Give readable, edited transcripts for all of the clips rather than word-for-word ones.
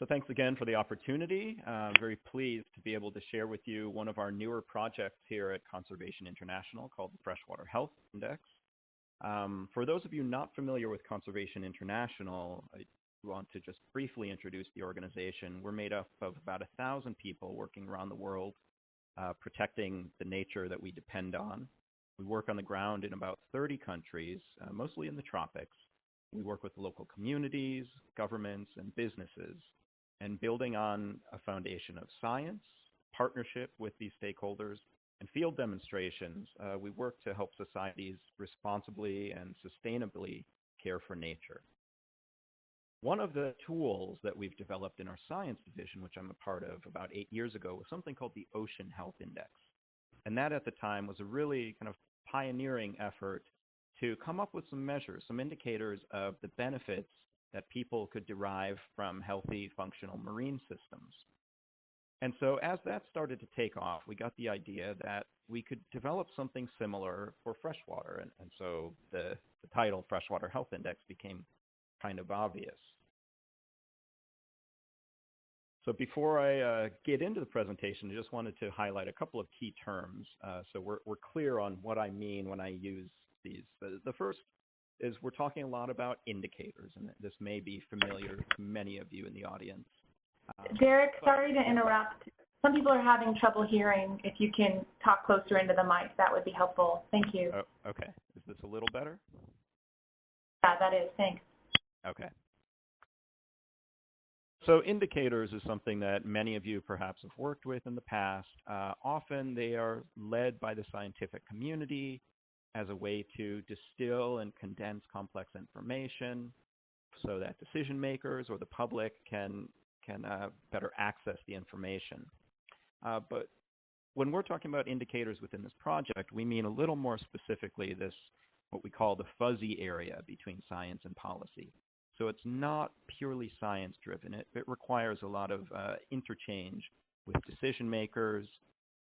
So thanks again for the opportunity. Very pleased to be able to share with you one of our newer projects here at Conservation International called the Freshwater Health Index. For those of you not familiar with Conservation International, I want to just briefly introduce the organization. We're made up of about 1,000 people working around the world, protecting the nature that we depend on. We work on the ground in about 30 countries, mostly in the tropics. We work with local communities, governments, and businesses. And building on a foundation of science, partnership with these stakeholders, and field demonstrations, we work to help societies responsibly and sustainably care for nature. One of the tools that we've developed in our science division, which I'm a part of about 8 years ago, was something called the Ocean Health Index. And that at the time was a really kind of pioneering effort to come up with some measures, some indicators of the benefits that people could derive from healthy, functional marine systems. And so as that started to take off, we got the idea that we could develop something similar for freshwater. And so the title Freshwater Health Index became kind of obvious. So before I get into the presentation, I just wanted to highlight a couple of key terms so we're clear on what I mean when I use these. The first is we're talking a lot about indicators, and this may be familiar to many of you in the audience. Derek, sorry to interrupt. Some people are having trouble hearing. If you can talk closer into the mic, that would be helpful. Thank you. Oh, okay. Is this a little better? Yeah, that is. Thanks. Okay. So indicators is something that many of you perhaps have worked with in the past. Often they are led by the scientific community as a way to distill and condense complex information so that decision makers or the public can better access the information. But when we're talking about indicators within this project, we mean a little more specifically this, what we call the fuzzy area between science and policy. So it's not purely science-driven. It requires a lot of interchange with decision makers.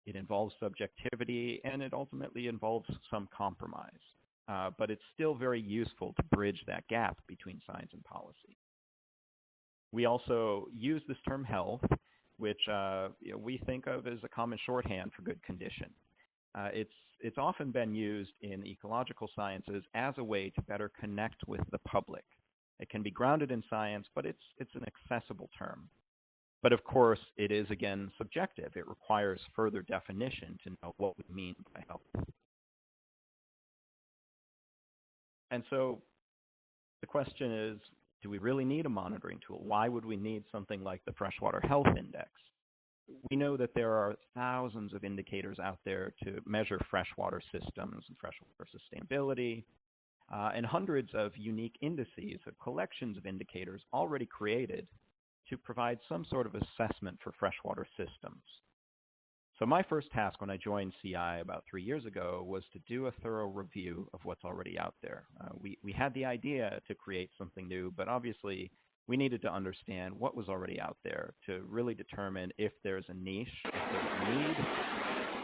It involves subjectivity, and it ultimately involves some compromise. But it's still very useful to bridge that gap between science and policy. We also use this term health, which we think of as a common shorthand for good condition. It's often been used in ecological sciences as a way to better connect with the public. It can be grounded in science, but it's an accessible term. But of course, it is, again, subjective. It requires further definition to know what we mean by health. And so the question is, do we really need a monitoring tool? Why would we need something like the Freshwater Health Index? We know that there are thousands of indicators out there to measure freshwater systems and freshwater sustainability, and hundreds of unique indices, of collections of indicators already created to provide some sort of assessment for freshwater systems. So my first task when I joined CI about 3 years ago was to do a thorough review of what's already out there. We had the idea to create something new, but obviously we needed to understand what was already out there to really determine if there's a niche, if there's a need,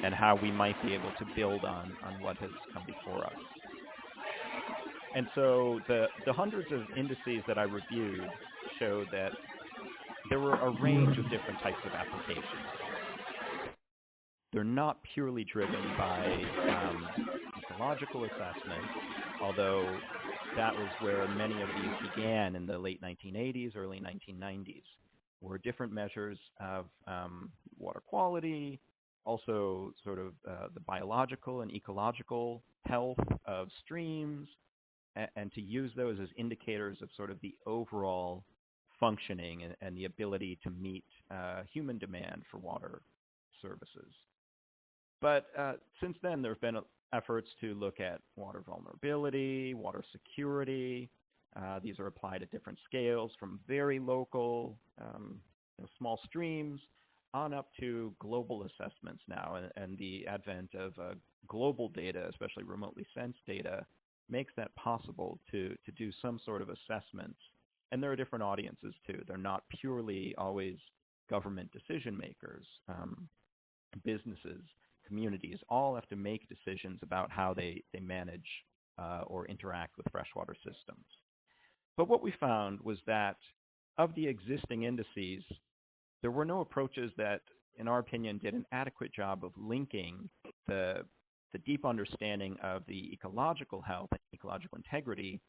and how we might be able to build on what has come before us. And so the hundreds of indices that I reviewed showed that there were a range of different types of applications. They're not purely driven by ecological assessment, although that was where many of these began in the late 1980s, early 1990s, were different measures of water quality, also sort of the biological and ecological health of streams, and to use those as indicators of sort of the overall functioning and the ability to meet human demand for water services. But since then, there have been efforts to look at water vulnerability, water security. These are applied at different scales, from very local, small streams, on up to global assessments now. And the advent of global data, especially remotely sensed data, makes that possible to do some sort of assessments. And there are different audiences, too. They're not purely always government decision makers. Businesses, communities, all have to make decisions about how they manage or interact with freshwater systems. But what we found was that of the existing indices, there were no approaches that, in our opinion, did an adequate job of linking the deep understanding of the ecological health and ecological integrity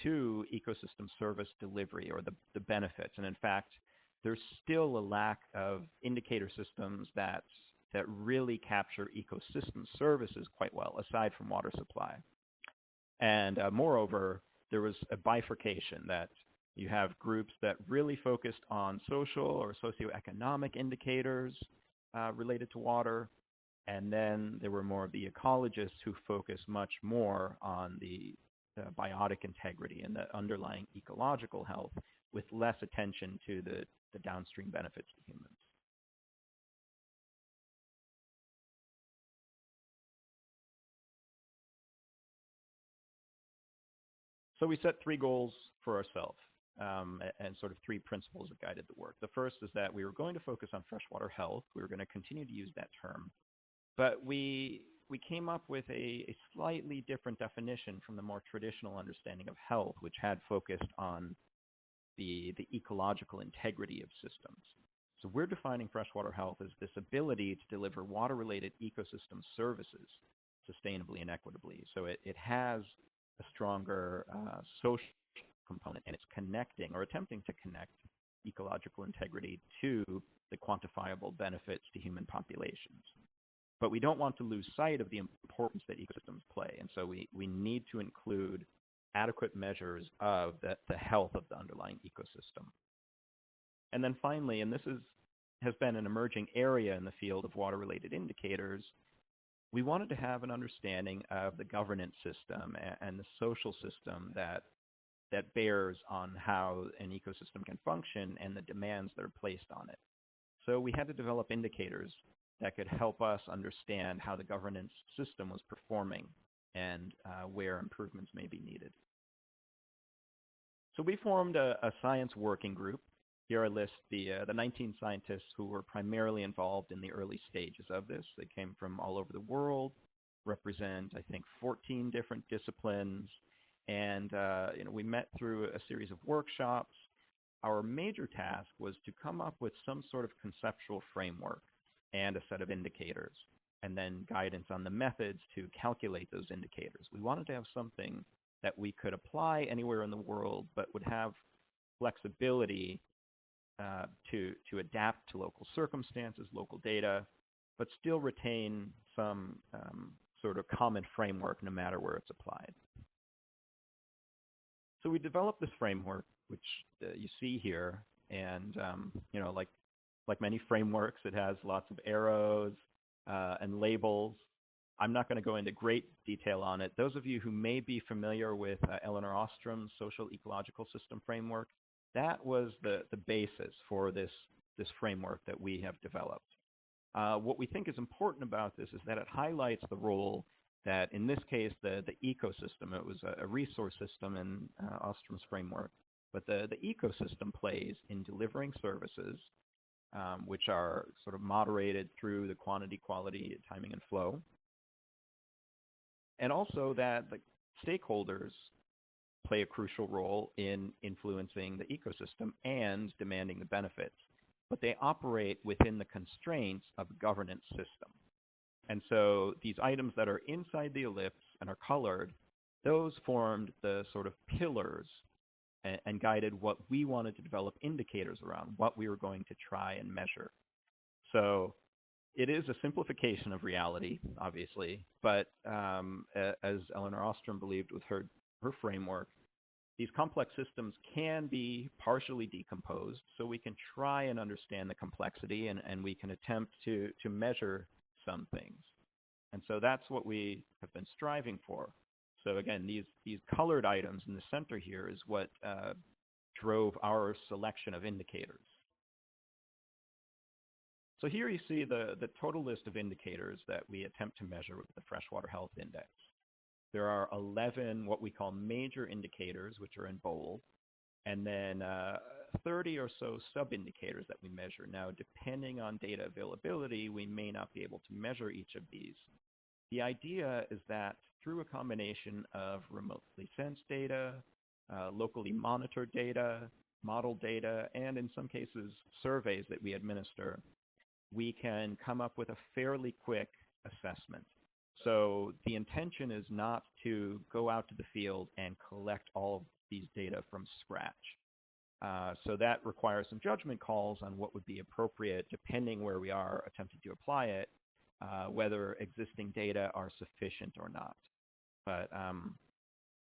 to ecosystem service delivery, or the benefits. And in fact, there's still a lack of indicator systems that really capture ecosystem services quite well, aside from water supply. And moreover, there was a bifurcation that you have groups that really focused on social or socioeconomic indicators related to water, and then there were more of the ecologists who focused much more on the biotic integrity and the underlying ecological health, with less attention to the downstream benefits to humans. So we set 3 goals for ourselves, and sort of 3 principles that guided the work. The first is that we were going to focus on freshwater health. We were going to continue to use that term. But we came up with a slightly different definition from the more traditional understanding of health, which had focused on the ecological integrity of systems. So we're defining freshwater health as this ability to deliver water-related ecosystem services sustainably and equitably. So it has a stronger social component, and it's connecting or attempting to connect ecological integrity to the quantifiable benefits to human populations. But we don't want to lose sight of the importance that ecosystems play, and so we need to include adequate measures of the health of the underlying ecosystem. And then finally, and this has been an emerging area in the field of water-related indicators, we wanted to have an understanding of the governance system and the social system that bears on how an ecosystem can function and the demands that are placed on it. So we had to develop indicators that could help us understand how the governance system was performing and where improvements may be needed. So we formed a science working group. Here I list the 19 scientists who were primarily involved in the early stages of this. They came from all over the world, represent, I think, 14 different disciplines, and we met through a series of workshops. Our major task was to come up with some sort of conceptual framework and a set of indicators, and then guidance on the methods to calculate those indicators. We wanted to have something that we could apply anywhere in the world, but would have flexibility to adapt to local circumstances, local data, but still retain some sort of common framework no matter where it's applied. So we developed this framework, which you see here, and like many frameworks, it has lots of arrows and labels. I'm not going to go into great detail on it. Those of you who may be familiar with Elinor Ostrom's social ecological system framework, that was the basis for this framework that we have developed. What we think is important about this is that it highlights the role that, in this case, the ecosystem, it was a resource system in Ostrom's framework, but the ecosystem plays in delivering services, which are sort of moderated through the quantity, quality, timing, and flow. And also that the stakeholders play a crucial role in influencing the ecosystem and demanding the benefits, but they operate within the constraints of a governance system. And so these items that are inside the ellipse and are colored, those formed the sort of pillars and guided what we wanted to develop indicators around, what we were going to try and measure. So it is a simplification of reality, obviously, but as Elinor Ostrom believed with her framework, these complex systems can be partially decomposed, so we can try and understand the complexity, and we can attempt to measure some things. And so that's what we have been striving for. So again, these colored items in the center here is what drove our selection of indicators. So here you see the total list of indicators that we attempt to measure with the Freshwater Health Index. There are 11 what we call major indicators, which are in bold, and then 30 or so sub-indicators that we measure. Now, depending on data availability, we may not be able to measure each of these. The idea is that through a combination of remotely sensed data, locally monitored data, model data, and in some cases, surveys that we administer, we can come up with a fairly quick assessment. So the intention is not to go out to the field and collect all of these data from scratch. So that requires some judgment calls on what would be appropriate depending where we are attempting to apply it, whether existing data are sufficient or not. But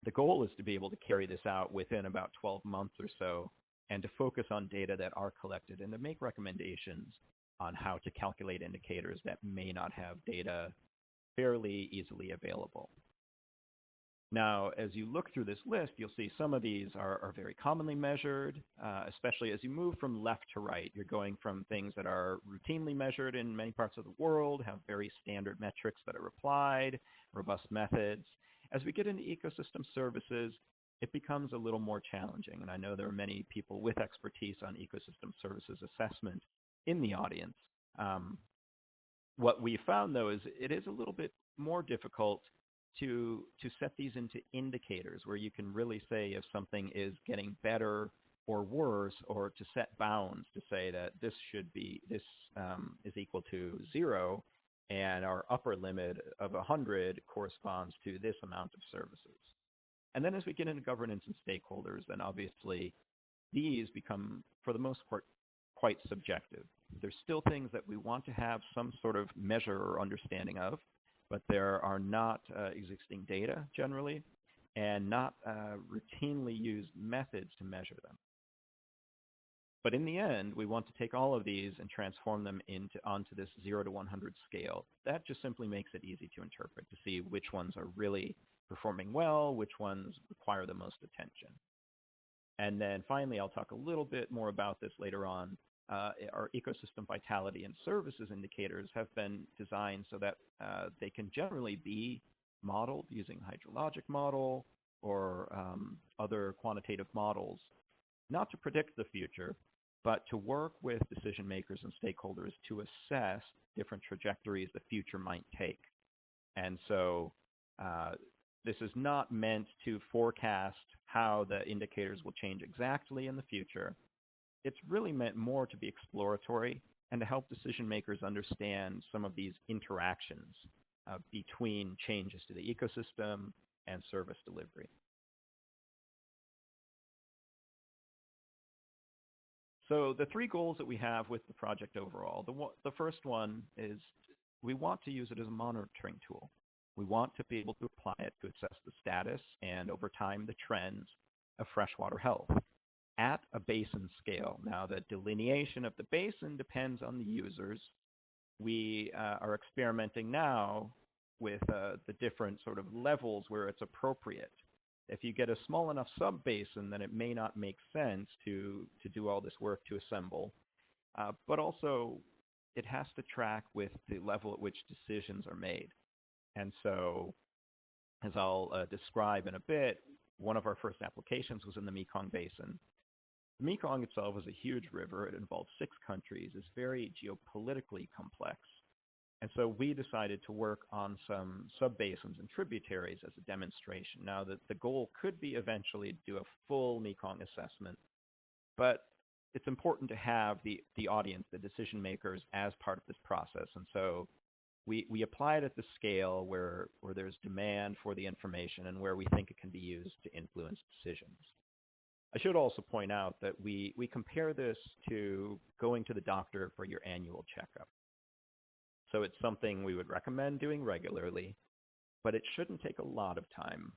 the goal is to be able to carry this out within about 12 months or so and to focus on data that are collected and to make recommendations on how to calculate indicators that may not have data fairly easily available. Now, as you look through this list, you'll see some of these are very commonly measured, especially as you move from left to right. You're going from things that are routinely measured in many parts of the world, have very standard metrics that are applied, robust methods. As we get into ecosystem services, it becomes a little more challenging. And I know there are many people with expertise on ecosystem services assessment in the audience. What we found, though, is it is a little bit more difficult to set these into indicators where you can really say if something is getting better or worse, or to set bounds to say that this is equal to 0, and our upper limit of 100 corresponds to this amount of services. And then as we get into governance and stakeholders, then obviously these become, for the most part, quite subjective. There's still things that we want to have some sort of measure or understanding of, but there are not existing data generally, and not routinely used methods to measure them. But in the end, we want to take all of these and transform them onto this 0 to 100 scale. That just simply makes it easy to interpret, to see which ones are really performing well, which ones require the most attention. And then finally, I'll talk a little bit more about this later on. Our ecosystem vitality and services indicators have been designed so that they can generally be modeled using hydrologic model or other quantitative models, not to predict the future, but to work with decision makers and stakeholders to assess different trajectories the future might take. And so this is not meant to forecast how the indicators will change exactly in the future. It's really meant more to be exploratory and to help decision makers understand some of these interactions between changes to the ecosystem and service delivery. So the 3 goals that we have with the project overall, the first one is we want to use it as a monitoring tool. We want to be able to apply it to assess the status and, over time, the trends of freshwater health at a basin scale. Now, the delineation of the basin depends on the users. We are experimenting now with the different sort of levels where it's appropriate. If you get a small enough sub-basin, then it may not make sense to do all this work to assemble. But also, it has to track with the level at which decisions are made. And so, as I'll describe in a bit, one of our first applications was in the Mekong Basin. The Mekong itself is a huge river. It involves 6 countries. It's very geopolitically complex. And so we decided to work on some sub-basins and tributaries as a demonstration. Now, the goal could be eventually to do a full Mekong assessment, but it's important to have the audience, the decision makers, as part of this process. And so we apply it at the scale where there's demand for the information and where we think it can be used to influence decisions. I should also point out that we compare this to going to the doctor for your annual checkup. So it's something we would recommend doing regularly, but it shouldn't take a lot of time.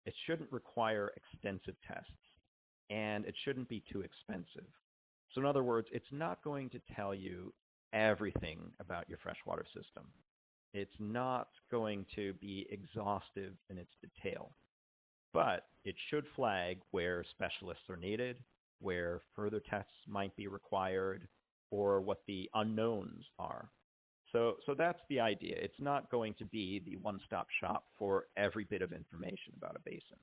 It shouldn't require extensive tests, and it shouldn't be too expensive. So in other words, it's not going to tell you everything about your freshwater system. It's not going to be exhaustive in its detail, but it should flag where specialists are needed, where further tests might be required, or what the unknowns are. So that's the idea. It's not going to be the one-stop shop for every bit of information about a basin.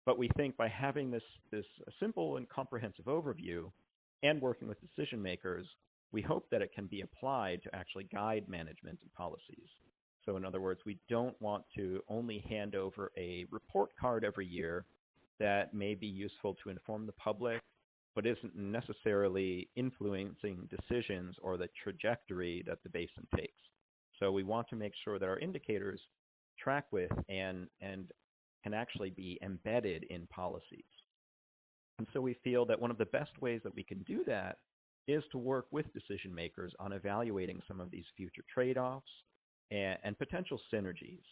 But we think by having this simple and comprehensive overview and working with decision makers, we hope that it can be applied to actually guide management and policies. So in other words, we don't want to only hand over a report card every year that may be useful to inform the public, but isn't necessarily influencing decisions or the trajectory that the basin takes. So we want to make sure that our indicators track with and can actually be embedded in policies. And so we feel that one of the best ways that we can do that is to work with decision makers on evaluating some of these future trade-offs and potential synergies.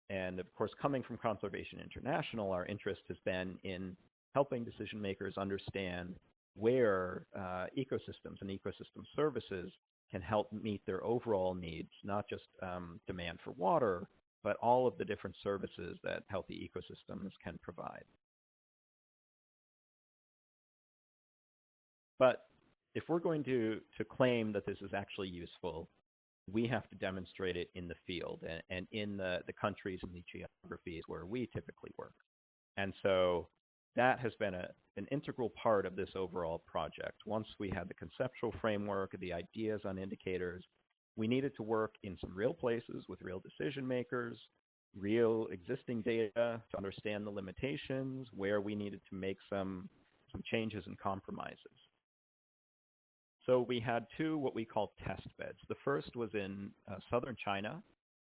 And of course, coming from Conservation International, our interest has been in helping decision makers understand where ecosystems and ecosystem services can help meet their overall needs, not just demand for water, but all of the different services that healthy ecosystems can provide. But if we're going to claim that this is actually useful, we have to demonstrate it in the field and in the countries and the geographies where we typically work. And so that has been an integral part of this overall project. Once we had the conceptual framework, the ideas on indicators, we needed to work in some real places with real decision makers, real existing data to understand the limitations, where we needed to make some changes and compromises. So we had two what we call test beds. The first was in southern China,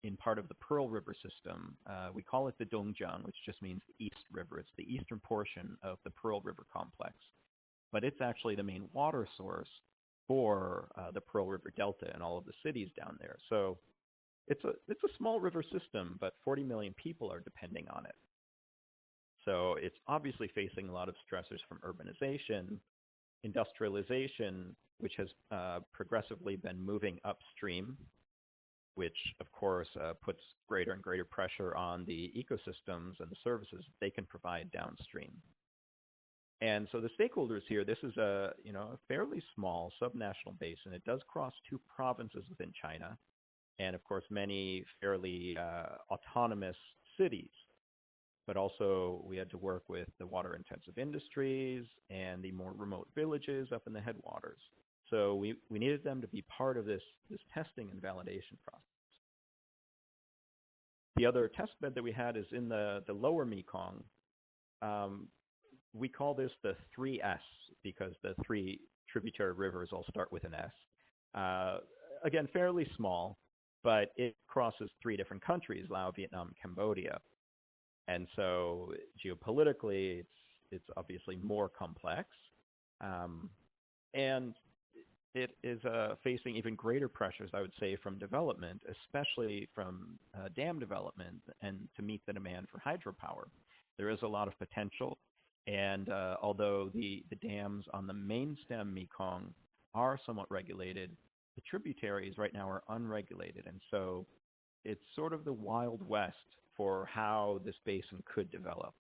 in part of the Pearl River system. We call it the Dongjiang, which just means the East River. It's the eastern portion of the Pearl River complex. But it's actually the main water source for the Pearl River Delta and all of the cities down there. So it's a small river system, but 40 million people are depending on it. So it's obviously facing a lot of stressors from urbanization, industrialization, which has progressively been moving upstream, which of course puts greater and greater pressure on the ecosystems and the services they can provide downstream. And so the stakeholders here, this is a fairly small subnational basin. It does cross two provinces within China, and of course many fairly autonomous cities. But also we had to work with the water-intensive industries and the more remote villages up in the headwaters. So we needed them to be part of this testing and validation process. The other test bed that we had is in the lower Mekong. We call this the 3S because the three tributary rivers all start with an S. Again, fairly small, but it crosses three different countries, Laos, Vietnam, Cambodia. And so geopolitically, it's obviously more complex. And it is facing even greater pressures, I would say, from development, especially from dam development and to meet the demand for hydropower. There is a lot of potential, and although the dams on the main stem Mekong are somewhat regulated, the tributaries right now are unregulated, and so it's sort of the Wild West for how this basin could develop.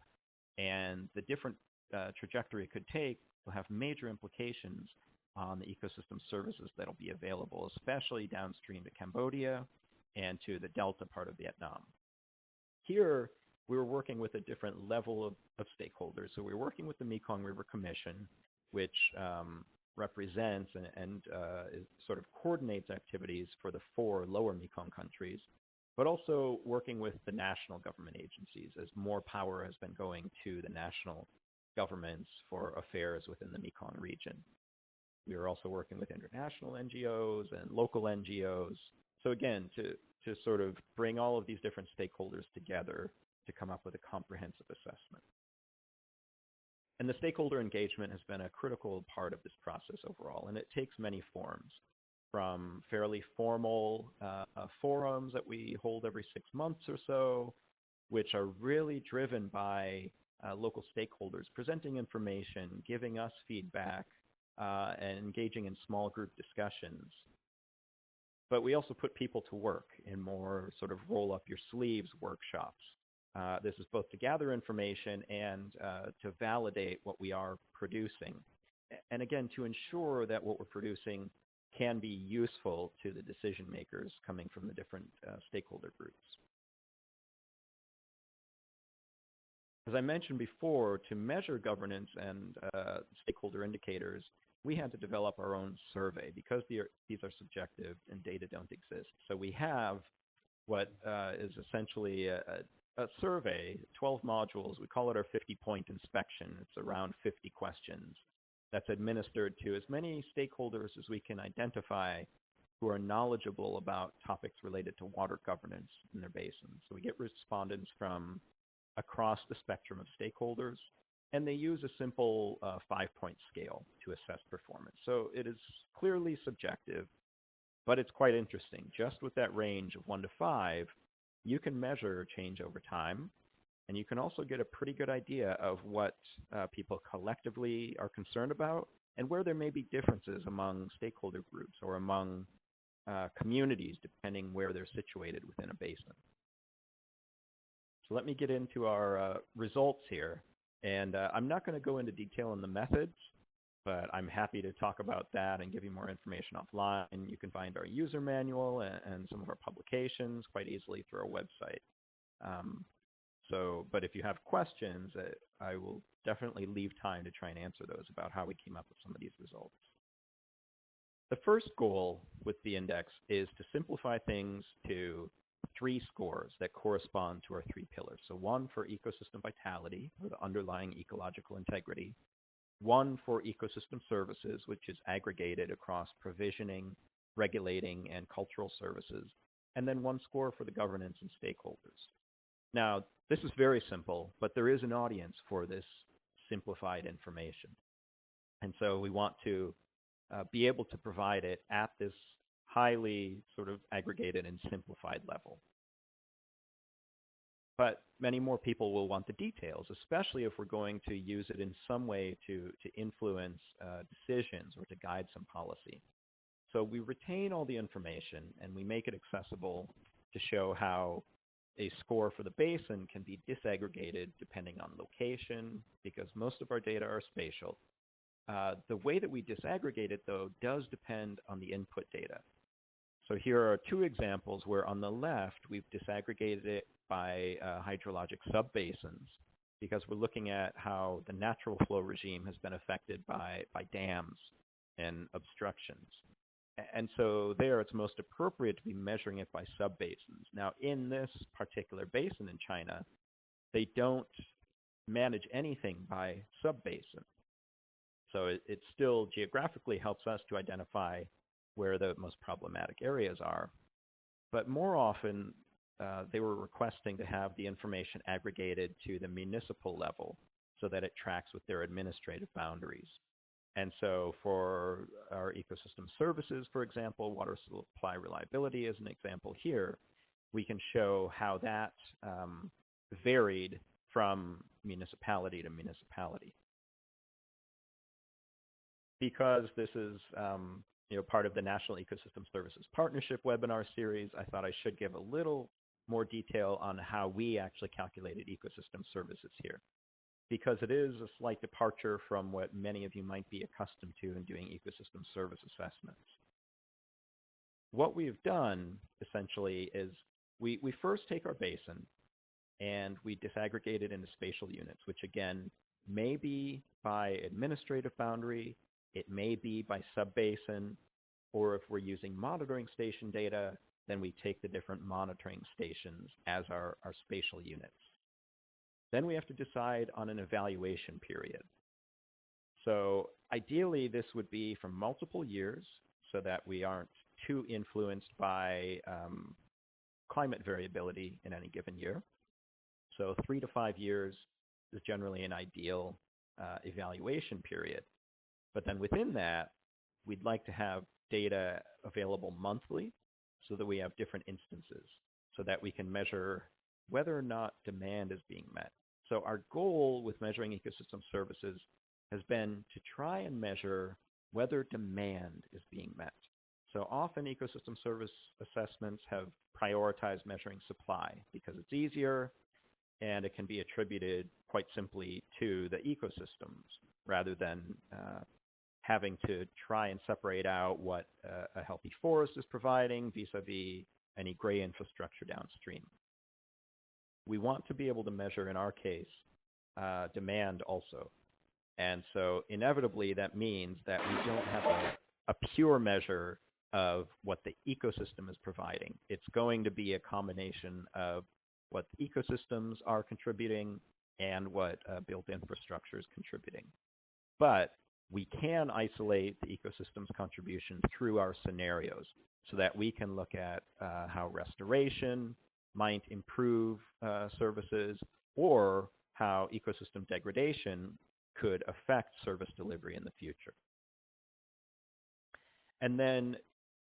And the different trajectory it could take will have major implications on the ecosystem services that will be available, especially downstream to Cambodia and to the delta part of Vietnam. Here, we were working with a different level of stakeholders. So we were working with the Mekong River Commission, which represents and sort of coordinates activities for the 4 lower Mekong countries, but also working with the national government agencies as more power has been going to the national governments for affairs within the Mekong region. We are also working with international NGOs and local NGOs. So again, to sort of bring all of these different stakeholders together to come up with a comprehensive assessment. And the stakeholder engagement has been a critical part of this process overall, and it takes many forms, from fairly formal forums that we hold every 6 months or so, which are really driven by local stakeholders presenting information, giving us feedback, and engaging in small group discussions. But we also put people to work in more sort of roll up your sleeves workshops. This is both to gather information and to validate what we are producing. And again, to ensure that what we're producing can be useful to the decision makers coming from the different stakeholder groups. As I mentioned before, to measure governance and stakeholder indicators, we had to develop our own survey because these are subjective and data don't exist. So we have what is essentially a survey, 12 modules. We call it our 50-point inspection. It's around 50 questions. that's administered to as many stakeholders as we can identify who are knowledgeable about topics related to water governance in their basins. So we get respondents from across the spectrum of stakeholders, and they use a simple 5-point scale to assess performance. So it is clearly subjective, but it's quite interesting. Just with that range of 1 to 5, you can measure change over time, and you can also get a pretty good idea of what people collectively are concerned about and where there may be differences among stakeholder groups or among communities, depending where they're situated within a basin. So let me get into our results here. And I'm not going to go into detail on the methods, but I'm happy to talk about that and give you more information offline. And you can find our user manual and some of our publications quite easily through our website. But if you have questions, I will definitely leave time to try and answer those about how we came up with some of these results. The first goal with the index is to simplify things to 3 scores that correspond to our 3 pillars. So 1 for ecosystem vitality, or the underlying ecological integrity, 1 for ecosystem services, which is aggregated across provisioning, regulating, and cultural services, and then 1 score for the governance and stakeholders. Now, this is very simple, but there is an audience for this simplified information. And so we want to be able to provide it at this highly sort of aggregated and simplified level. But many more people will want the details, especially if we're going to use it in some way to influence decisions or to guide some policy. So we retain all the information and we make it accessible to show how a score for the basin can be disaggregated depending on location, because most of our data are spatial. The way that we disaggregate it, though, does depend on the input data. So here are 2 examples where on the left, we've disaggregated it by hydrologic subbasins, because we're looking at how the natural flow regime has been affected by dams and obstructions. And so there, it's most appropriate to be measuring it by subbasins. Now, in this particular basin in China, they don't manage anything by subbasin. So it still geographically helps us to identify where the most problematic areas are. But more often, they were requesting to have the information aggregated to the municipal level so that it tracks with their administrative boundaries. And so for our ecosystem services, for example, water supply reliability is an example here, we can show how that varied from municipality to municipality. Because this is part of the National Ecosystem Services Partnership webinar series, I thought I should give a little more detail on how we actually calculated ecosystem services here, because it is a slight departure from what many of you might be accustomed to in doing ecosystem service assessments. What we've done, essentially, is we first take our basin and we disaggregate it into spatial units, which again may be by administrative boundary, it may be by subbasin, or if we're using monitoring station data, then we take the different monitoring stations as our spatial units. Then we have to decide on an evaluation period. So ideally, this would be for multiple years so that we aren't too influenced by climate variability in any given year. So 3 to 5 years is generally an ideal evaluation period. But then within that, we'd like to have data available monthly so that we have different instances so that we can measure whether or not demand is being met. So our goal with measuring ecosystem services has been to try and measure whether demand is being met. So often ecosystem service assessments have prioritized measuring supply because it's easier and it can be attributed quite simply to the ecosystems rather than having to try and separate out what a healthy forest is providing vis-a-vis any gray infrastructure downstream. We want to be able to measure, in our case, demand also. And so inevitably that means that we don't have a pure measure of what the ecosystem is providing. It's going to be a combination of what the ecosystems are contributing and what built infrastructure is contributing. But we can isolate the ecosystem's contribution through our scenarios so that we can look at how restoration might improve services, or how ecosystem degradation could affect service delivery in the future. And then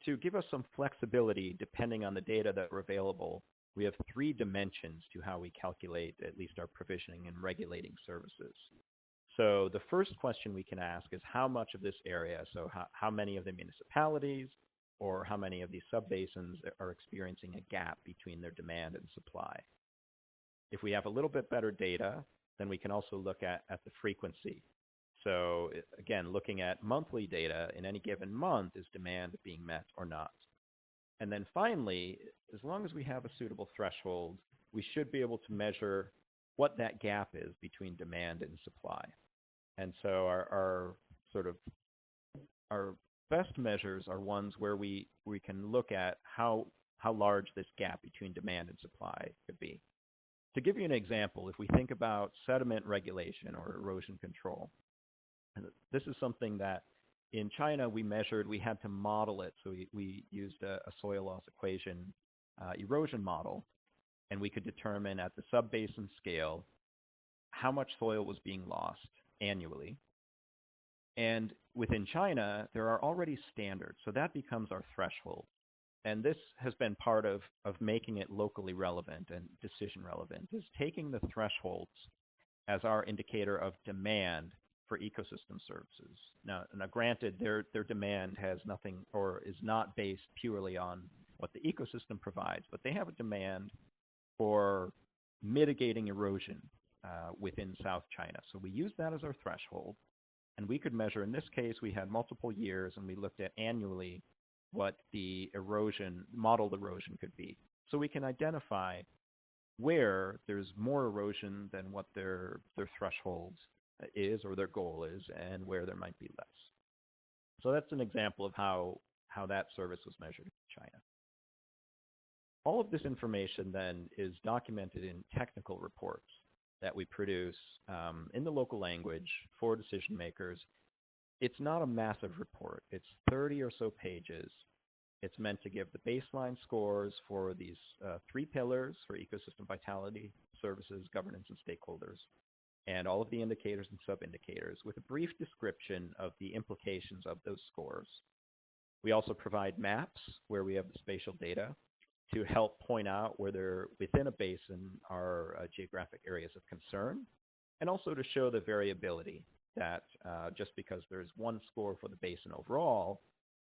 to give us some flexibility depending on the data that are available, we have 3 dimensions to how we calculate at least our provisioning and regulating services. So the first question we can ask is how much of this area, so how many of the municipalities or how many of these subbasins are experiencing a gap between their demand and supply. If we have a little bit better data, then we can also look at the frequency. So again, looking at monthly data in any given month, is demand being met or not? And then finally, as long as we have a suitable threshold, we should be able to measure what that gap is between demand and supply. And so our best measures are ones where we can look at how large this gap between demand and supply could be. To give you an example, if we think about sediment regulation or erosion control, and this is something that in China we measured, we had to model it. So we used a soil loss equation erosion model, and we could determine at the sub-basin scale how much soil was being lost annually. And within China, there are already standards, so that becomes our threshold. And this has been part of making it locally relevant and decision relevant, is taking the thresholds as our indicator of demand for ecosystem services. Now granted, their demand has nothing or is not based purely on what the ecosystem provides, but they have a demand for mitigating erosion within South China. So we use that as our threshold, and we could measure, in this case, we had multiple years, and we looked at annually what the modeled erosion could be. So we can identify where there's more erosion than what their threshold is or their goal is, and where there might be less. So that's an example of how that service was measured in China. All of this information then is documented in technical reports that we produce in the local language for decision makers. It's not a massive report. It's 30 or so pages. It's meant to give the baseline scores for these 3 pillars for ecosystem vitality, services, governance, and stakeholders, and all of the indicators and sub-indicators with a brief description of the implications of those scores. We also provide maps where we have the spatial data to help point out where there within a basin are geographic areas of concern, and also to show the variability that just because there's one score for the basin overall,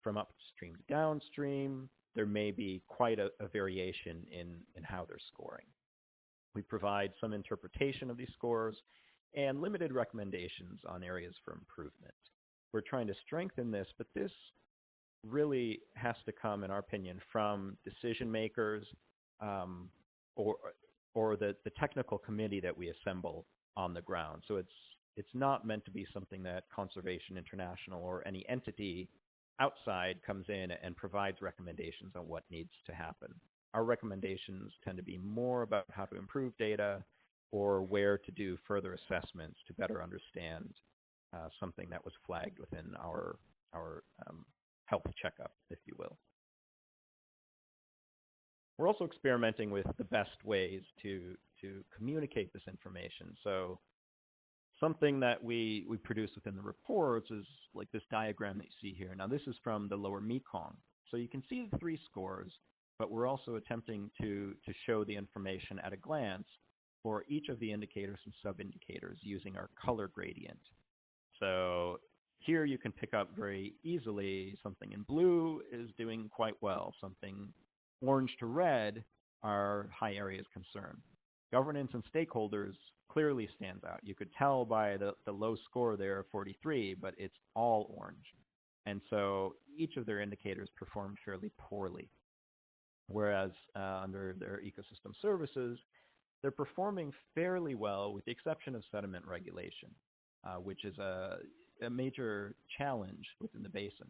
from upstream to downstream, there may be quite a variation in how they're scoring. We provide some interpretation of these scores and limited recommendations on areas for improvement. We're trying to strengthen this, but this really has to come, in our opinion, from decision makers or the technical committee that we assemble on the ground. So it's not meant to be something that Conservation International or any entity outside comes in and provides recommendations on what needs to happen. Our recommendations tend to be more about how to improve data or where to do further assessments to better understand something that was flagged within our health checkup, if you will. We're also experimenting with the best ways to communicate this information. So something that we produce within the reports is like this diagram that you see here. Now this is from the lower MEKONG. So you can see the 3 scores, but we're also attempting to show the information at a glance for each of the indicators and sub-indicators using our color gradient. So here you can pick up very easily something in blue is doing quite well. Something orange to red are high areas of concern. Governance and stakeholders clearly stands out. You could tell by the low score there of 43, but it's all orange. And so each of their indicators performed fairly poorly. Whereas under their ecosystem services, they're performing fairly well with the exception of sediment regulation, which is a major challenge within the basin.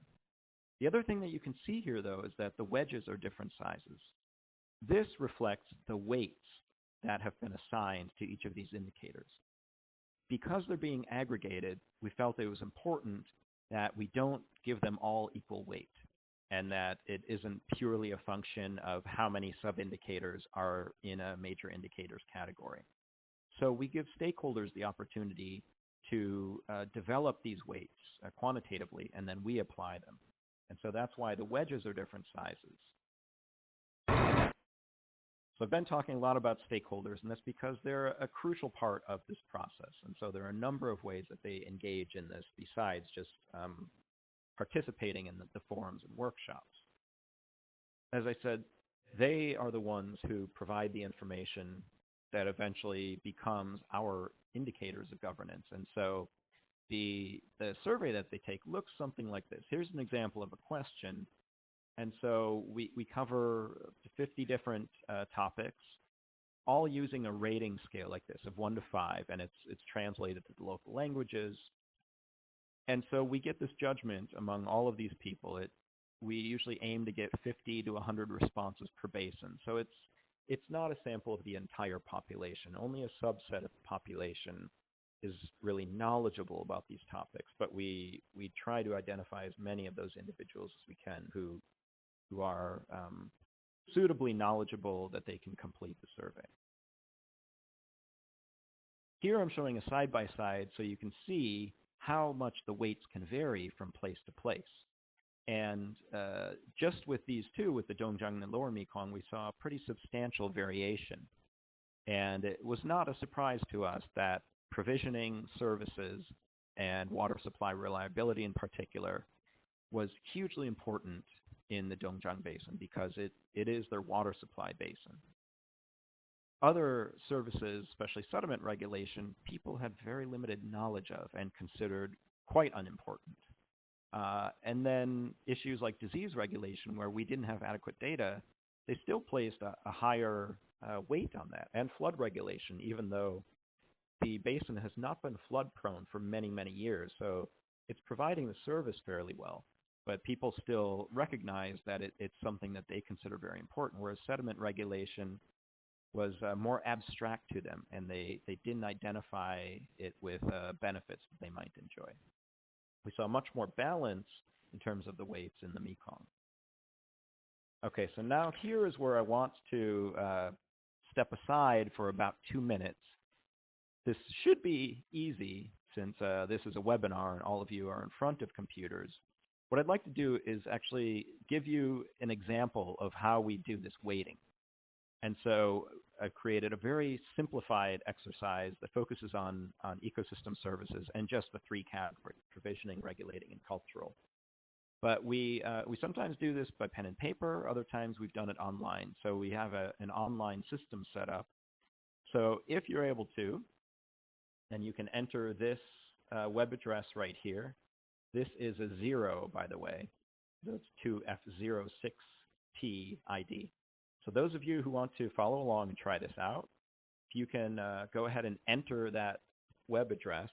The other thing that you can see here, though, is that the wedges are different sizes. This reflects the weights that have been assigned to each of these indicators. because they're being aggregated, we felt it was important that we don't give them all equal weight, and that it isn't purely a function of how many sub-indicators are in a major indicators category. So we give stakeholders the opportunity to develop these weights quantitatively, and then we apply them. And so that's why the wedges are different sizes. So I've been talking a lot about stakeholders, and that's because they're a crucial part of this process. And so there are a number of ways that they engage in this besides just participating in the forums and workshops. As I said, they are the ones who provide the information that eventually becomes our indicators of governance. And so the survey that they take looks something like this. Here's an example of a question. And so we cover 50 different topics, all using a rating scale like this of 1 to 5, and it's translated to the local languages. And so we get this judgment among all of these people. We usually aim to get 50 to 100 responses per basin. So it's not a sample of the entire population. Only a subset of the population is really knowledgeable about these topics, but we try to identify as many of those individuals as we can who are suitably knowledgeable that they can complete the survey. Here I'm showing a side-by-side so you can see how much the weights can vary from place to place. And just with these two, with the Dongjang and Lower Mekong, we saw a pretty substantial variation. And it was not a surprise to us that provisioning services and water supply reliability in particular was hugely important in the Dongjang Basin because it is their water supply basin. Other services, especially sediment regulation, people had very limited knowledge of and considered quite unimportant. And then issues like disease regulation, where we didn't have adequate data, they still placed a higher weight on that, and flood regulation, even though the basin has not been flood prone for many, many years. So it's providing the service fairly well. But people still recognize that it's something that they consider very important, whereas sediment regulation was more abstract to them, and they didn't identify it with benefits that they might enjoy. We saw much more balance in terms of the weights in the Mekong. Okay, so now here is where I want to step aside for about 2 minutes. This should be easy since this is a webinar and all of you are in front of computers. What I'd like to do is actually give you an example of how we do this weighting. And so I've created a very simplified exercise that focuses on ecosystem services and just the 3 categories: provisioning, regulating, and cultural. But we sometimes do this by pen and paper. Other times we've done it online. So we have an online system set up. So if you're able to, then you can enter this web address right here. This is a 0, by the way. So it's 2F06T ID. So those of you who want to follow along and try this out, if you can go ahead and enter that web address,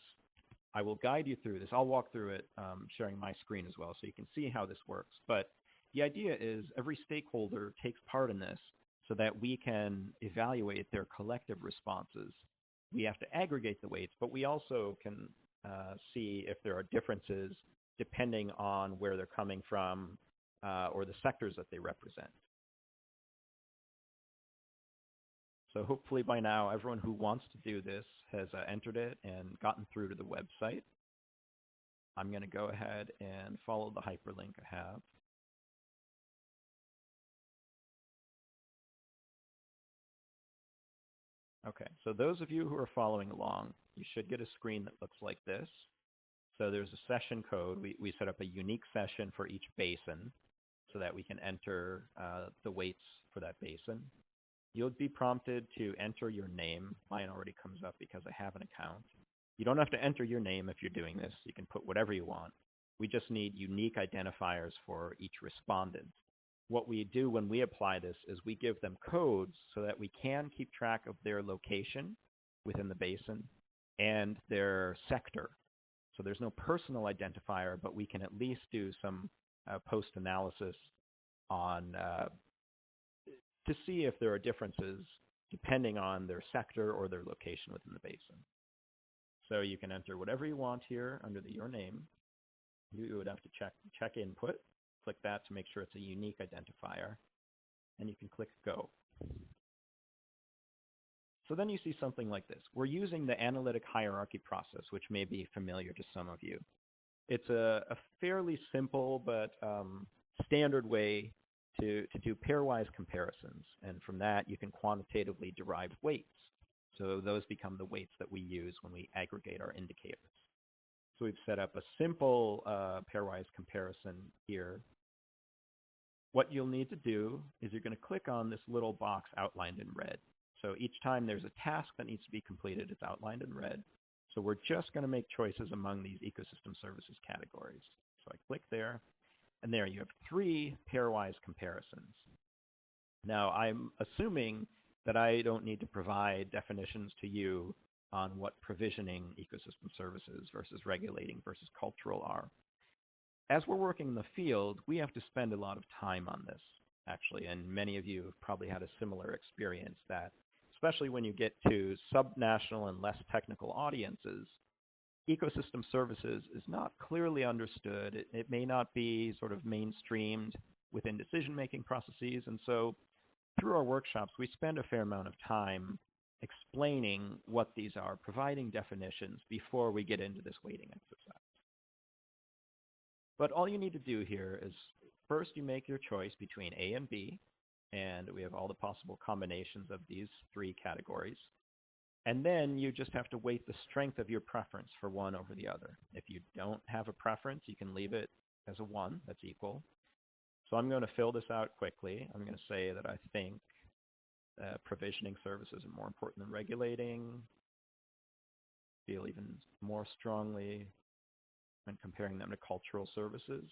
I will guide you through this. I'll walk through it, sharing my screen as well, so you can see how this works. But the idea is every stakeholder takes part in this so that we can evaluate their collective responses. We have to aggregate the weights, but we also can see if there are differences depending on where they're coming from or the sectors that they represent. So hopefully by now, everyone who wants to do this has entered it and gotten through to the website. I'm going to go ahead and follow the hyperlink I have. Okay, so those of you who are following along, you should get a screen that looks like this. So there's a session code. We set up a unique session for each basin so that we can enter the weights for that basin. You'll be prompted to enter your name. Mine already comes up because I have an account. You don't have to enter your name if you're doing this. You can put whatever you want. We just need unique identifiers for each respondent. What we do when we apply this is we give them codes so that we can keep track of their location within the basin and their sector. So there's no personal identifier, but we can at least do some post-analysis on to see if there are differences depending on their sector or their location within the basin. So you can enter whatever you want here under your name. You would have to check input. Click that to make sure it's a unique identifier. And you can click Go. So then you see something like this. We're using the analytic hierarchy process, which may be familiar to some of you. It's a fairly simple but standard way to do pairwise comparisons. And from that, you can quantitatively derive weights. So those become the weights that we use when we aggregate our indicators. So we've set up a simple pairwise comparison here. What you'll need to do is you're going to click on this little box outlined in red. So each time there's a task that needs to be completed, it's outlined in red. So we're just going to make choices among these ecosystem services categories. So I click there, and there you have 3 pairwise comparisons. Now, I'm assuming that I don't need to provide definitions to you on what provisioning ecosystem services versus regulating versus cultural are. As we're working in the field, we have to spend a lot of time on this, actually, and many of you have probably had a similar experience that, especially when you get to subnational and less technical audiences, ecosystem services is not clearly understood. It may not be sort of mainstreamed within decision-making processes, and so through our workshops, we spend a fair amount of time explaining what these are, providing definitions before we get into this weighting exercise. But all you need to do here is first you make your choice between A and B, and we have all the possible combinations of these 3 categories. And then you just have to weight the strength of your preference for one over the other. If you don't have a preference, you can leave it as a 1, that's equal. So I'm going to fill this out quickly. I'm going to say that I think provisioning services are more important than regulating. Feel even more strongly when comparing them to cultural services.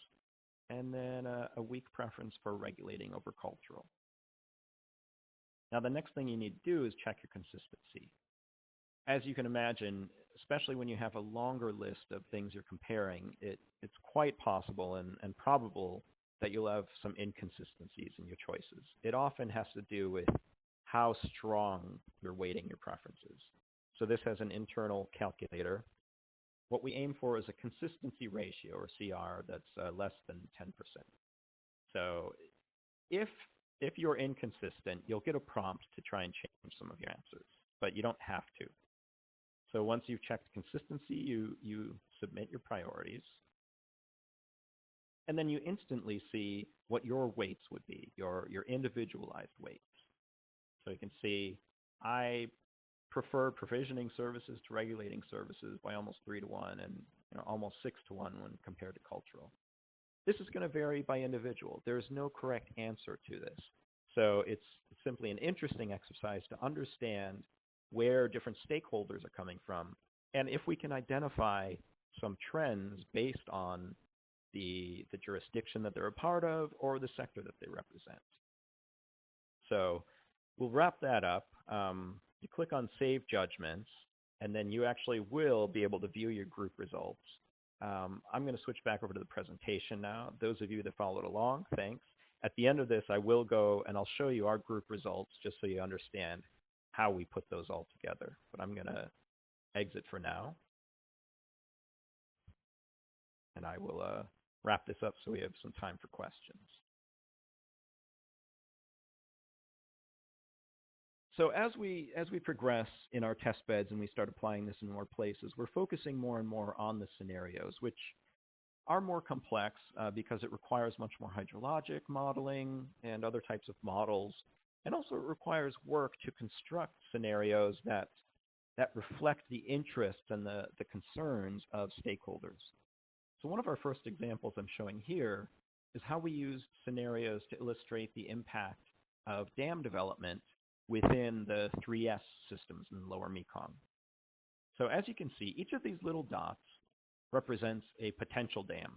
And then a weak preference for regulating over cultural. Now the next thing you need to do is check your consistency. As you can imagine, especially when you have a longer list of things you're comparing, it's quite possible and probable that you'll have some inconsistencies in your choices. It often has to do with how strong you're weighting your preferences. So this has an internal calculator. What we aim for is a consistency ratio, or CR, that's less than 10%. So if you're inconsistent, you'll get a prompt to try and change some of your answers, but you don't have to. So once you've checked consistency, you submit your priorities. And then you instantly see what your weights would be, your individualized weights. So you can see I prefer provisioning services to regulating services by almost 3 to 1 and almost 6 to 1 when compared to cultural. This is going to vary by individual. There is no correct answer to this. So it's simply an interesting exercise to understand where different stakeholders are coming from, and if we can identify some trends based on the jurisdiction that they're a part of or the sector that they represent. So we'll wrap that up. You click on Save Judgments, and then you actually will be able to view your group results. I'm going to switch back over to the presentation now. Those of you that followed along, thanks. At the end of this, I will go and I'll show you our group results just so you understand how we put those all together. But I'm going to exit for now. And I will wrap this up so we have some time for questions. So as we progress in our test beds and we start applying this in more places, we're focusing more and more on the scenarios, which are more complex because it requires much more hydrologic modeling and other types of models. And also it requires work to construct scenarios that reflect the interests and the concerns of stakeholders. So one of our first examples I'm showing here is how we used scenarios to illustrate the impact of dam development within the 3S systems in the lower Mekong. So as you can see, each of these little dots represents a potential dam.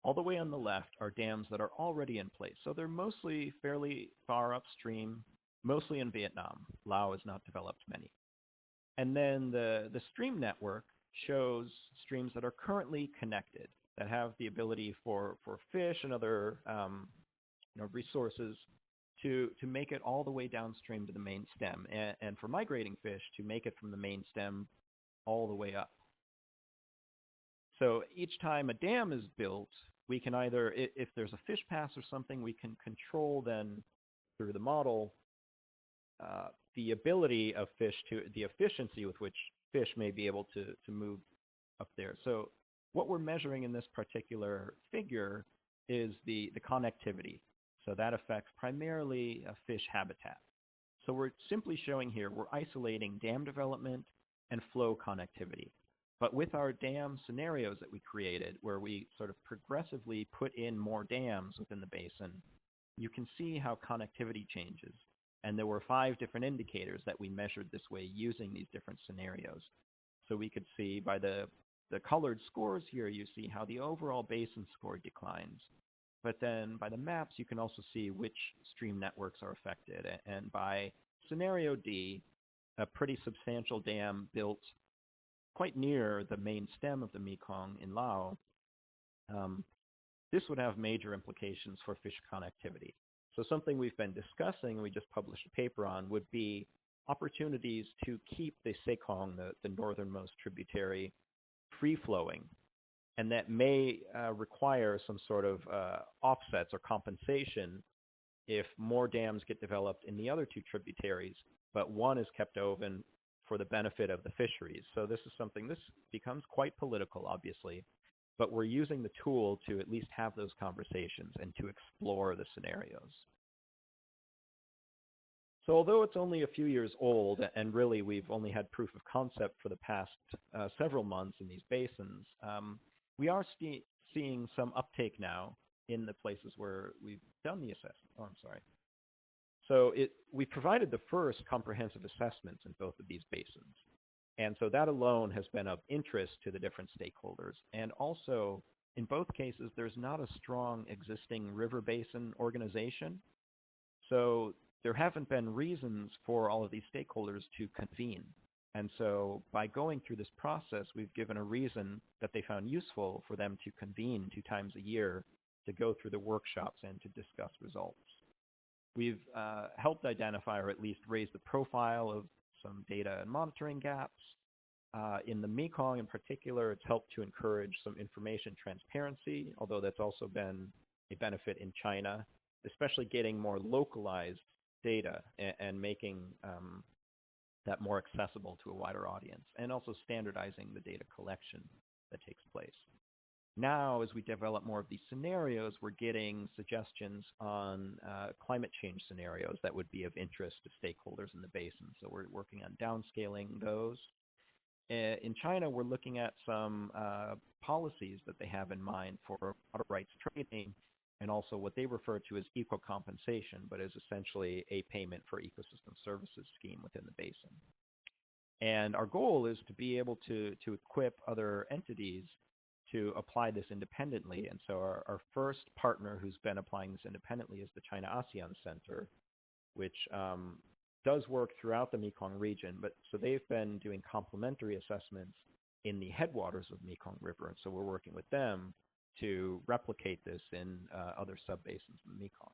All the way on the left are dams that are already in place. So they're mostly fairly far upstream, mostly in Vietnam. Laos has not developed many. And then the stream network shows streams that are currently connected, that have the ability for fish and other resources to make it all the way downstream to the main stem, and for migrating fish to make it from the main stem all the way up. So each time a dam is built, we can either, if there's a fish pass or something, we can control then through the model the ability of fish to, the efficiency with which fish may be able to move up there. So what we're measuring in this particular figure is the connectivity. So that affects primarily a fish habitat. So we're simply showing here, we're isolating dam development and flow connectivity. But with our dam scenarios that we created, where we sort of progressively put in more dams within the basin, you can see how connectivity changes. And there were 5 different indicators that we measured this way using these different scenarios. So we could see by the colored scores here, you see how the overall basin score declines. But then by the maps, you can also see which stream networks are affected. And by scenario D, a pretty substantial dam built quite near the main stem of the Mekong in Laos, this would have major implications for fish connectivity. So something we've been discussing, and we just published a paper on, would be opportunities to keep the STAKEHOLDER, the northernmost tributary, free-flowing. And that may require some sort of offsets or compensation if more dams get developed in the other 2 tributaries, but one is kept open for the benefit of the fisheries. So this is something, this becomes quite political, obviously, but we're using the tool to at least have those conversations and to explore the scenarios. So although it's only a few years old, and really we've only had proof of concept for the past several months in these basins, we are seeing some uptake now in the places where we've done the assessment. Oh, I'm sorry. So we provided the first comprehensive assessments in both of these basins. And so that alone has been of interest to the different stakeholders. And also, in both cases, there's not a strong existing river basin organization. So there haven't been reasons for all of these stakeholders to convene. And so by going through this process, we've given a reason that they found useful for them to convene 2 times a year to go through the workshops and to discuss results. We've helped identify, or at least raise the profile of some data and monitoring gaps. In the Mekong in particular, it's helped to encourage some information transparency, although that's also been a benefit in China, especially getting more localized data and making that more accessible to a wider audience, and also standardizing the data collection that takes place. Now, as we develop more of these scenarios, we're getting suggestions on climate change scenarios that would be of interest to stakeholders in the basin. So we're working on downscaling those. In China, we're looking at some policies that they have in mind for water rights trading, and also what they refer to as equal compensation, but is essentially a payment for ecosystem services scheme within the basin. And our goal is to be able to equip other entities to apply this independently. And so our first partner who's been applying this independently is the China ASEAN Center, which does work throughout the Mekong region. But so they've been doing complementary assessments in the headwaters of the Mekong River. And so we're working with them to replicate this in other subbasins in the Mekong.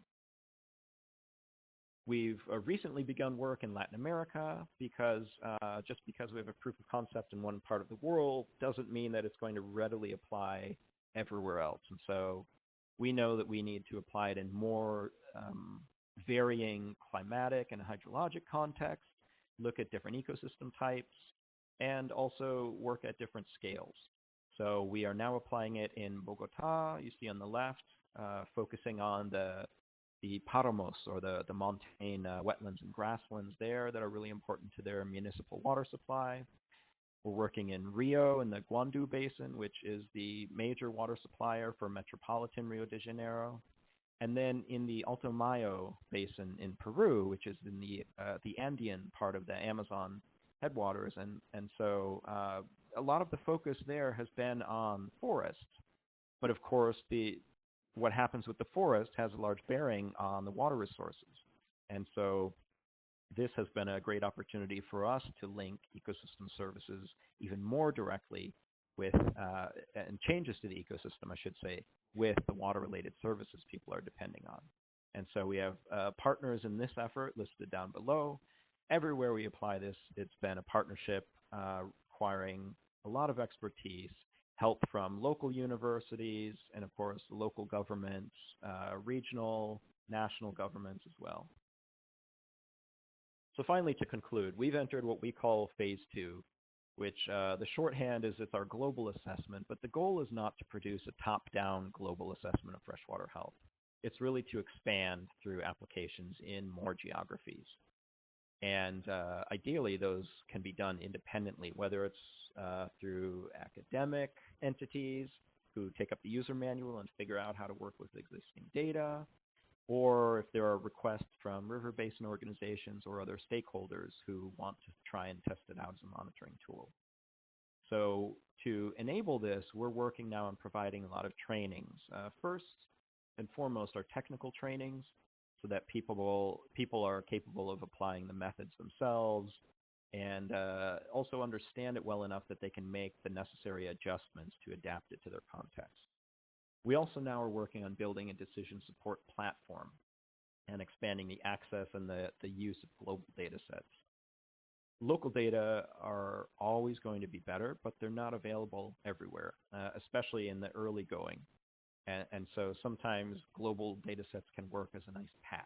We've recently begun work in Latin America because just because we have a proof of concept in one part of the world doesn't mean that it's going to readily apply everywhere else. And so we know that we need to apply it in more varying climatic and hydrologic contexts, look at different ecosystem types, and also work at different scales. So we are now applying it in Bogota, you see on the left, focusing on the paramos, or the montane wetlands and grasslands there that are really important to their municipal water supply. We're working in Rio in the Guandu Basin, which is the major water supplier for metropolitan Rio de Janeiro. And then in the Alto Mayo Basin in Peru, which is in the Andean part of the Amazon headwaters. And so a lot of the focus there has been on forests. But of course, what happens with the forest has a large bearing on the water resources. And so this has been a great opportunity for us to link ecosystem services even more directly with, and changes to the ecosystem, I should say, with the water-related services people are depending on. And so we have partners in this effort listed down below. Everywhere we apply this, it's been a partnership requiring a lot of expertise, help from local universities, and of course, local governments, regional, national governments as well. So finally, to conclude, we've entered what we call phase 2, which the shorthand is it's our global assessment, but the goal is not to produce a top-down global assessment of freshwater health. It's really to expand through applications in more geographies. And ideally, those can be done independently, whether it's through academic entities who take up the user manual and figure out how to work with existing data, or if there are requests from river basin organizations or other stakeholders who want to try and test it out as a monitoring tool. So to enable this, we're working now on providing a lot of trainings. First and foremost are technical trainings so that people are capable of applying the methods themselves and also understand it well enough that they can make the necessary adjustments to adapt it to their context. We also now are working on building a decision support platform and expanding the access and the use of global data sets. Local data are always going to be better, but they're not available everywhere, especially in the early going. And so sometimes global data sets can work as a nice patch.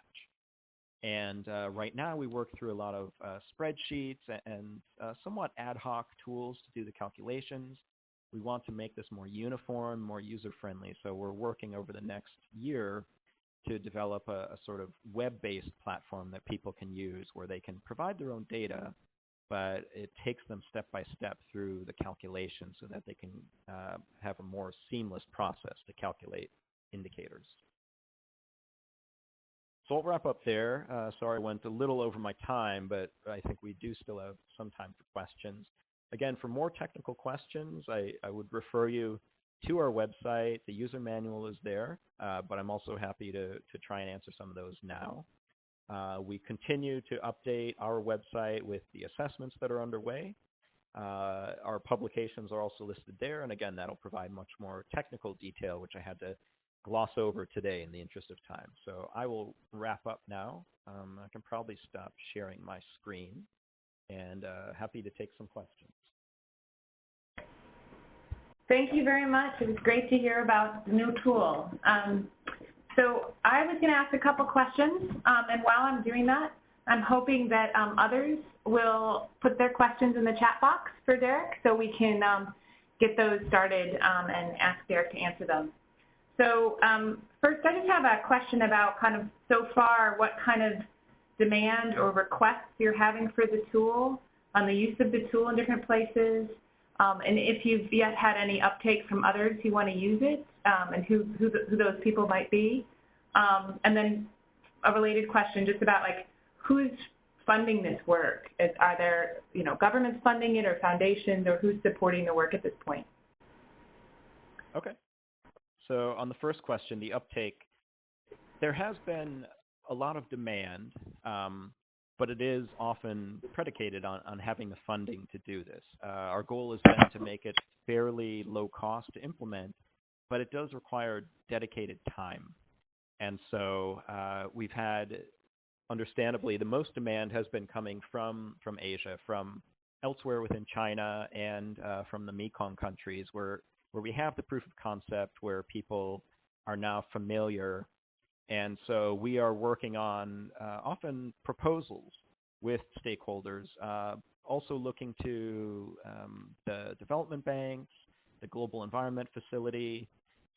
And right now we work through a lot of spreadsheets and somewhat ad hoc tools to do the calculations. We want to make this more uniform, more user-friendly. So we're working over the next year to develop a sort of web-based platform that people can use where they can provide their own data, but it takes them step by step through the calculation so that they can have a more seamless process to calculate indicators. So I'll wrap up there. Sorry I went a little over my time, but I think we do still have some time for questions. Again, for more technical questions, I would refer you to our website. The user manual is there, but I'm also happy to try and answer some of those now. We continue to update our website with the assessments that are underway. Our publications are also listed there, and again, that'll provide much more technical detail, which I had to gloss over today in the interest of time. So I will wrap up now. I can probably stop sharing my screen, and happy to take some questions. Thank you very much. It was great to hear about the new tool. So I was going to ask a couple questions, and while I'm doing that, I'm hoping that others will put their questions in the chat box for Derek so we can get those started and ask Derek to answer them. So first, I just have a question about kind of so far what kind of demand or requests you're having for the tool, on the use of the tool in different places, and if you've yet had any uptake from others who want to use it, and who those people might be. And then a related question just about like who's funding this work? Are there governments funding it or foundations, or who's supporting the work at this point? Okay. So on the first question, the uptake, there has been a lot of demand, but it is often predicated on having the funding to do this. Our goal is then to make it fairly low cost to implement, but it does require dedicated time. And so we've had, understandably, the most demand has been coming from Asia, from elsewhere within China, and from the MEKONG countries where we have the proof of concept, where people are now familiar. And so we are working on often proposals with stakeholders, also looking to the development banks, the Global Environment Facility,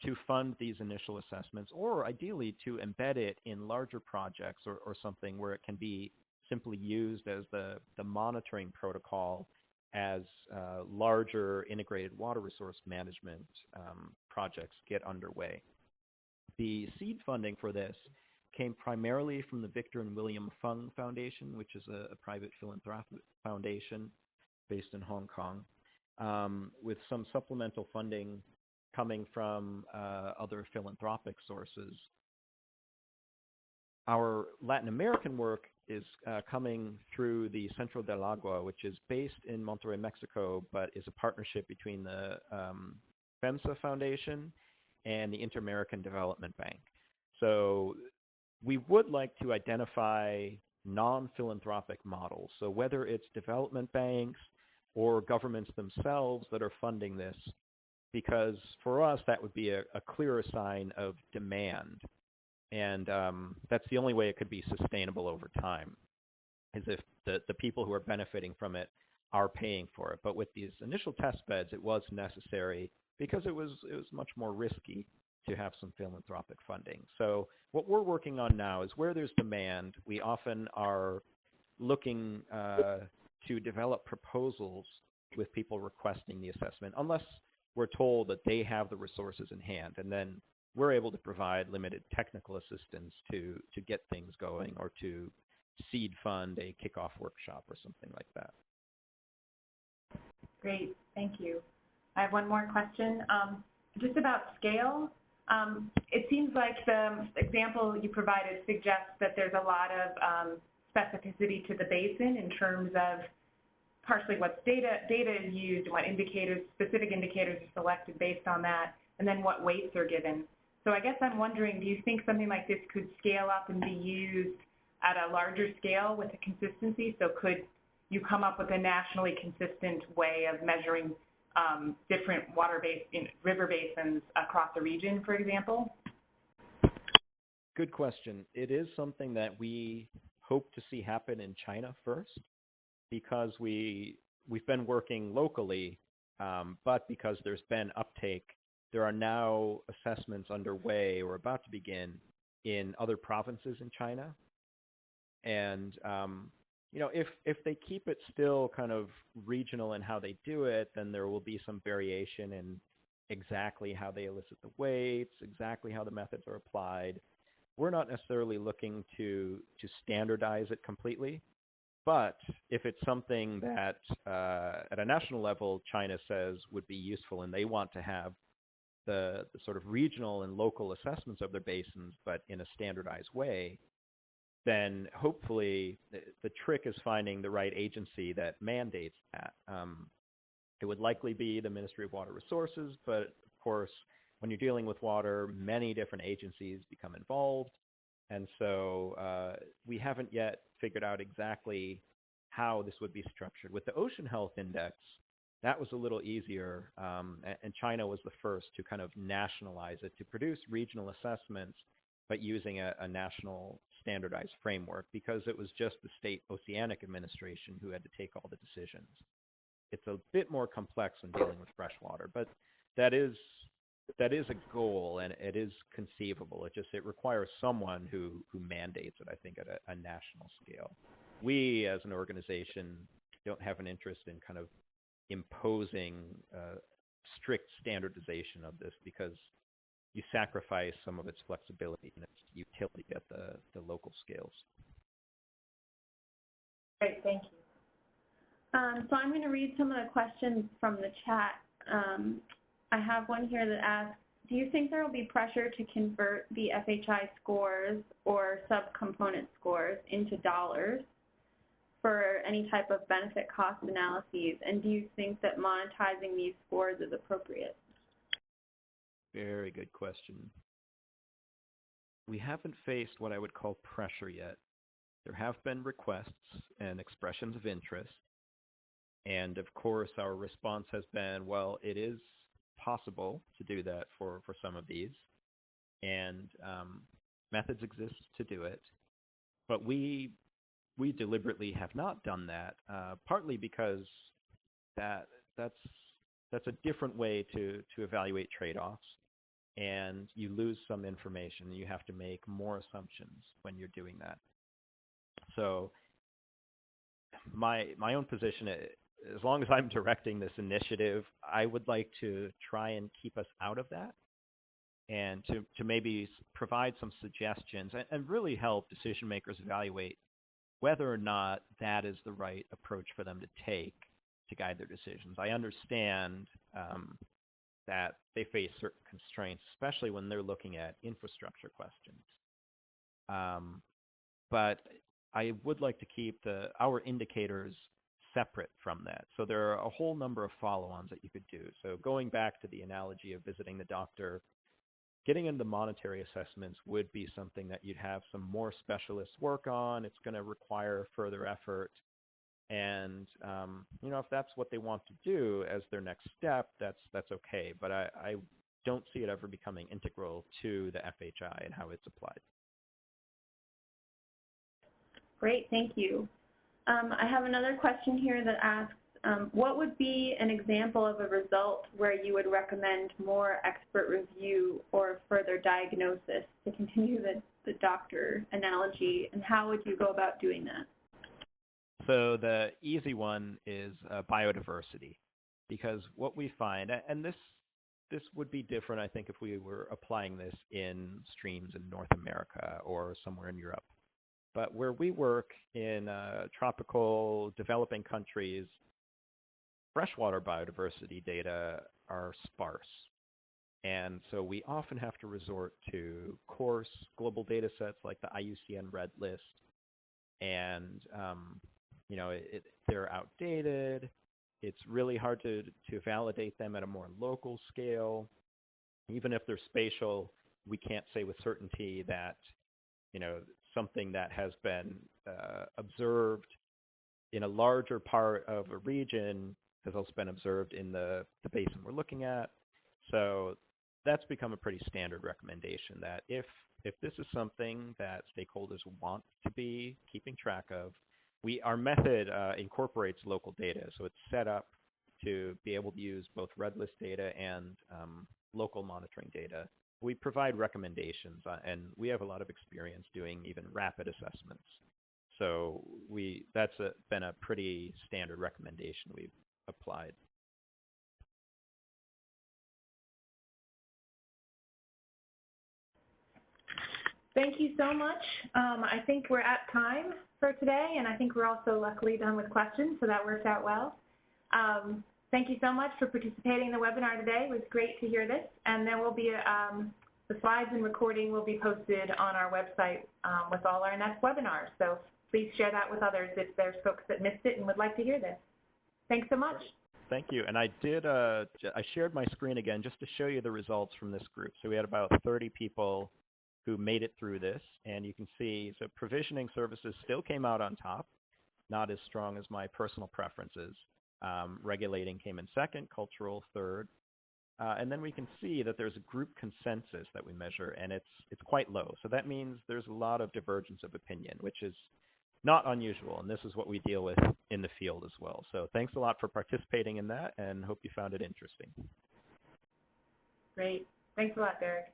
to fund these initial assessments, or ideally to embed it in larger projects or something where it can be simply used as the monitoring protocol as larger integrated water resource management projects get underway. The seed funding for this came primarily from the Victor and William Fung Foundation, which is a private philanthropic foundation based in Hong Kong, with some supplemental funding coming from other philanthropic sources. Our Latin American work is coming through the Centro del Agua, which is based in Monterrey, Mexico, but is a partnership between the FEMSA Foundation and the Inter-American Development Bank. So we would like to identify non-philanthropic models. So whether it's development banks, or governments themselves that are funding this, because for us that would be a clearer sign of demand. And that's the only way it could be sustainable over time, is if the people who are benefiting from it are paying for it. But with these initial test beds, it was necessary because it was much more risky to have some philanthropic funding. So what we're working on now is where there's demand, we often are looking to develop proposals with people requesting the assessment, unless we're told that they have the resources in hand, and then we're able to provide limited technical assistance to get things going, or to seed fund a kickoff workshop or something like that. Great, thank you. I have one more question, just about scale. It seems like the example you provided suggests that there's a lot of specificity to the basin in terms of partially what data is used, what specific indicators are selected based on that, and then what weights are given. So I guess I'm wondering, do you think something like this could scale up and be used at a larger scale with a consistency? So could you come up with a nationally consistent way of measuring different river basins across a region, for example? Good question. It is something that we hope to see happen in China first, because we've been working locally, but because there's been uptake, there are now assessments underway or about to begin in other provinces in China. And if they keep it still kind of regional in how they do it, then there will be some variation in exactly how they elicit the weights, exactly how the methods are applied. We're not necessarily looking to standardize it completely, but if it's something that at a national level China says would be useful, and they want to have the sort of regional and local assessments of their basins, but in a standardized way, then hopefully the trick is finding the right agency that mandates that. It would likely be the Ministry of Water Resources, but of course, when you're dealing with water, many different agencies become involved. And so we haven't yet figured out exactly how this would be structured. With the Ocean Health Index, that was a little easier, and China was the first to kind of nationalize it, to produce regional assessments, but using a national standardized framework, because it was just the State Oceanic Administration who had to take all the decisions. It's a bit more complex when dealing with freshwater, but that is a goal, and it is conceivable. It requires someone who mandates it, I think, at a national scale. We, as an organization, don't have an interest in kind of imposing strict standardization of this, because you sacrifice some of its flexibility and its utility at the local scales. Great, thank you. So I'm going to read some of the questions from the chat. I have one here that asks, do you think there will be pressure to convert the FHI scores or subcomponent scores into dollars for any type of benefit cost analyses? And do you think that monetizing these scores is appropriate? Very good question. We haven't faced what I would call pressure yet. There have been requests and expressions of interest. And of course, our response has been, well, it is possible to do that for some of these. And methods exist to do it. But we deliberately have not done that, partly because that's a different way to evaluate trade-offs. And you lose some information. You have to make more assumptions when you're doing that. So my own position, as long as I'm directing this initiative, I would like to try and keep us out of that, and to maybe provide some suggestions and really help decision makers evaluate whether or not that is the right approach for them to take to guide their decisions. I understand that they face certain constraints, especially when they're looking at infrastructure questions. But I would like to keep our indicators separate from that. So there are a whole number of follow-ons that you could do. So going back to the analogy of visiting the doctor, getting into monetary assessments would be something that you'd have some more specialists work on. It's going to require further effort. And if that's what they want to do as their next step, that's okay. But I don't see it ever becoming integral to the FHI and how it's applied. Great, thank you. I have another question here that asks, what would be an example of a result where you would recommend more expert review or further diagnosis, to continue the doctor analogy, and how would you go about doing that? So the easy one is biodiversity, because what we find, and this would be different, I think, if we were applying this in streams in North America or somewhere in Europe. But where we work in tropical developing countries, freshwater biodiversity data are sparse. And so we often have to resort to coarse global data sets like the IUCN Red List. And, they're outdated. It's really hard to validate them at a more local scale. Even if they're spatial, we can't say with certainty that, something that has been observed in a larger part of a region has also been observed in the basin we're looking at. So that's become a pretty standard recommendation, that if this is something that stakeholders want to be keeping track of, our method incorporates local data. So it's set up to be able to use both Red List data and local monitoring data. We provide recommendations, and we have a lot of experience doing even rapid assessments. So that's been a pretty standard recommendation we've applied. Thank you so much. I think we're at time for today, and I think we're also luckily done with questions, so that worked out well. Thank you so much for participating in the webinar today. It was great to hear this, and there will be the slides and recording will be posted on our website with all our next webinars. So please share that with others if there's folks that missed it and would like to hear this. Thanks so much. Thank you. And I shared my screen again just to show you the results from this group. So we had about 30 people who made it through this, and you can see, so provisioning services still came out on top, not as strong as my personal preferences. Regulating came in second, cultural third, and then we can see that there's a group consensus that we measure, and it's quite low. So that means there's a lot of divergence of opinion, which is not unusual, and this is what we deal with in the field as well. So thanks a lot for participating in that, and hope you found it interesting. Great. Thanks a lot, Derek.